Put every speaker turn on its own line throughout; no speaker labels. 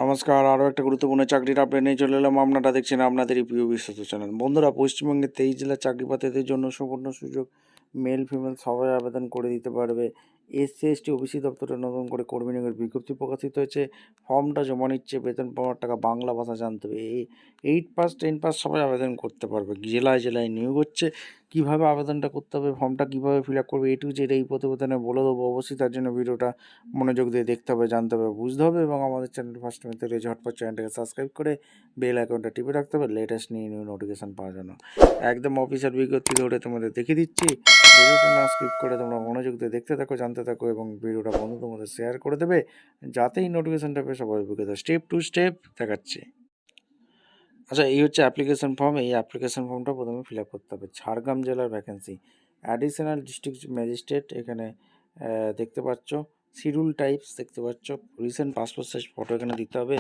নমস্কার, আরও একটা গুরুত্বপূর্ণ চাকরির আপডেট নিয়ে চলে এলাম। আপনারা দেখছেন আপনাদেরই প্রিয় বিশ্বস্ত চ্যানেল। বন্ধুরা, পশ্চিমবঙ্গের 23 জেলার চাকরি প্রার্থীদের জন্য সুবর্ণ সুযোগ। মেল ফিমেল সবাই আবেদন করে দিতে পারবে। এসসি এসটি ওবিসি দপ্তরে নতুন করে কর্মী নিয়োগের বিজ্ঞপ্তি প্রকাশিত হয়েছে। ফর্মটা জমা নিচ্ছে, বেতন পাওয়ার টাকা, বাংলা ভাষা জানতে হবে। 8 পাস 10 পাস সবাই আবেদন করতে পারবে। জেলায় জেলায় নিয়োগ হচ্ছে। কীভাবে আবেদনটা করতে হবে, ফর্মটা কীভাবে ফিল আপ করবে, এ টু জেড এই প্রতিবেদনে বলে দেবো। অবশ্যই তার জন্য ভিডিওটা মনোযোগ দিয়ে দেখতে হবে, জানতে হবে, বুঝতে হবে এবং আমাদের চ্যানেল ফার্স্ট টাইম তৈরি ঝটপট চ্যানেলটাকে সাবস্ক্রাইব করে বেল আইকনটা টিপে রাখতে হবে লেটেস্ট নিউ নোটিফিকেশান পাওয়ার জন্য। একদম অফিসিয়াল বিজ্ঞপ্তি ধরে তোমাদের দেখিয়ে দিচ্ছি। ভিডিওটা না স্কিপ করে তোমরা মনোযোগ দিয়ে দেখতে থাকো, জানতে থাকো এবং ভিডিওটা বন্ধুদের মধ্যে শেয়ার করে দেবে, যাতে এই নোটিফিকেশানটা পেয়ে সবাই অভিজ্ঞতা স্টেপ টু স্টেপ দেখাচ্ছি। আচ্ছা, এই হচ্ছে অ্যাপ্লিকেশন ফর্ম। এই অ্যাপ্লিকেশন ফর্মটা প্রথমে ফিল আপ করতে হবে। ঝাড়গ্রাম জেলার ভ্যাকেন্সি, অ্যাডিশনাল ডিস্ট্রিক্ট ম্যাজিস্ট্রেট এখানে দেখতে পাচ্ছ। শিডিউল টাইপস দেখতে পাচ্ছ। রিসেন্ট পাসপোর্ট সাইজ ফটো এখানে দিতে হবে।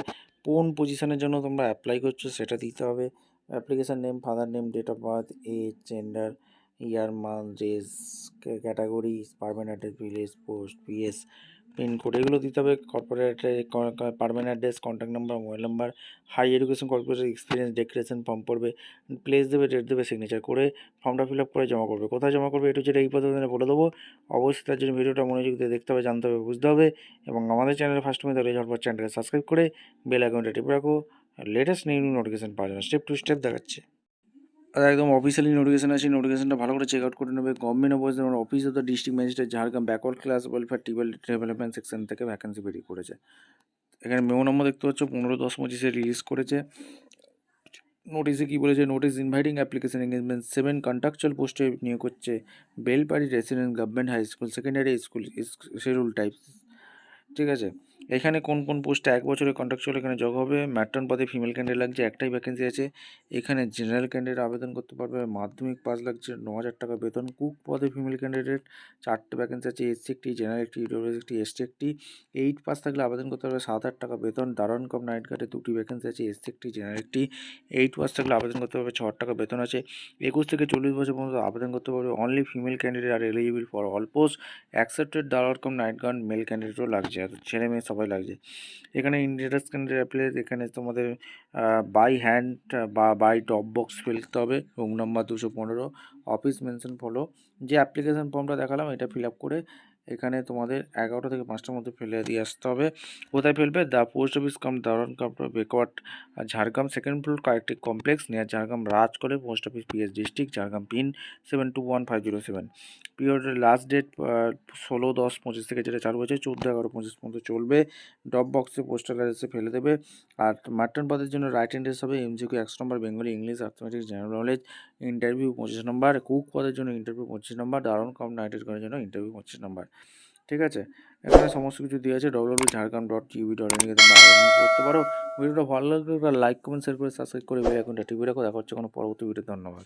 কোন পজিশনের জন্য তোমরা অ্যাপ্লাই করছো সেটা দিতে হবে। Application name, father name, date of birth, age, gender, year, month, race, category, permanent address, village, post, PS, pincode এগুলো দিতে হবে। Corporate permanent address, contact number, mobile number, high education, corporate experience, declaration form পড়বে, place দেবে, date দেবে, signature করে ফর্মটা fill up করে জমা করবে। কোথায় জমা করবে এটা যেটা এই পদ্ধতিতে বলে দেবো। অবশ্যই তার জন্য ভিডিওটা মনোযোগ দিয়ে দেখতে হবে, জানতে হবে, বুঝতে হবে এবং আমাদের চ্যানেলে ফার্স্ট টাইম তাহলে ঝটপট চ্যানেলটাকে সাবস্ক্রাইব করে বেল আইকনটা টিপে রাখো লেটেস্ট নিউ নোটিফিকেশান পাওয়ার জন্য। স্টেপ টু স্টেপ দেখাচ্ছে। আর একদম অফিসিয়ালি নোটিফিকেশান আছে। নোটিফিকেশানটা ভালো করে চেক আউট করে নেবে। Government of West Bengal office of the district magistrate Jhargram backward class welfare development section থেকে ভ্যাকেন্সি বেরিয়ে করেছে। এখানে মেমো নম্বর দেখতে পাচ্ছ 15/10/25 রিলিজ করেছে। নোটিশে কী বলেছে, notice inviting application engagement 7 contractual পোস্টে নিয়োগ করছে। Belpahari resident government high school secondary school schedule type. ঠিক আছে, এখানে কোন কোন পোস্টে 1 বছরের কন্ট্রাকচুয়াল এখানে যোগ হবে। ম্যাট্রন পদে ফিমেল ক্যান্ডিডেট লাগছে, একটাই ভ্যাকেন্সি আছে। এখানে জেনারেল ক্যান্ডিডেট আবেদন করতে পারবে। মাধ্যমিক পাস লাগছে, 9,000 টাকা বেতন। কুক পদে ফিমেল ক্যান্ডিডেট 4টে ভ্যাকেন্সি আছে। এসসি একটি, জেনারেল একটি, ইডব্লিউএস একটি, এসটি একটি। 8 পাস থাকলে আবেদন করতে পারবে। 7,000 টাকা বেতন। দারোয়ান কাম নাইট গার্ডে 2টি ভ্যাকেন্সি আছে। এসসি একটি, জেনারেল একটি। 8 পাস থাকলে আবেদন করতে পারবে। 6,000 টাকা বেতন আছে। 21 থেকে 40 বছর পর্যন্ত আবেদন করতে পারবে। Only female candidate are eligible for all post. Accepted দারোয়ান কাম নাইট গার্ড মেল ক্যান্ডিডেটও লাগছে, আর ছেলে মেয়ে সবাই লাগছে। এখানে ইন্টারেস্ট ক্যান্ডিডেট অ্যাপ্লাই, এখানে তোমাদের বাই হ্যান্ড বা বাই ড্রপ বক্স ফেলতে হবে। Room number 215, office mention follow. যে অ্যাপ্লিকেশান ফর্মটা দেখালাম এটা ফিল আপ করে এখানে তোমাদের 11টা থেকে 5টার মধ্যে ফেলে দিয়ে আসতে হবে। কোথায় ফেলবে? দ্য পোস্ট অফিস কাম দারোয়ান cum backward Jhargram, second floor, collective complex near Jhargram Raj করে, post office PS district Jhargram, PIN 721507। পিরিয়ডের লাস্ট ডেট 16/10/25 থেকে, যেটা চালু হয়েছে 14/11/25 পর্যন্ত চলবে। ড্রপ বক্সে পোস্টাল অ্যাড্রেসে ফেলে দেবে। আর মাটন পদের জন্য রাইট হ্যান্ডেস হবে। MCQ 100 number, Bengali, English, arithmetic, general knowledge. Interview 25 number. Cook পদের জন্য ইন্টারভিউ 25 নম্বর। দারুণ কাম নাইটের জন্য ইন্টারভিউ 25 নম্বর। ঠিক আছে, এখানে সমস্ত কিছু দিয়ে আছে। www.ঝাড়গ্রাম.gov.in থেকে তোমরা আবেদন করতে পারো। ভিডিওটা ভালো লাগলে লাইক, কমেন্ট, শেয়ার করে সাবস্ক্রাইব করে বেল আইকনটা টিপে রাখো। দেখা হচ্ছে কোনো পরবর্তী ভিডিও। ধন্যবাদ।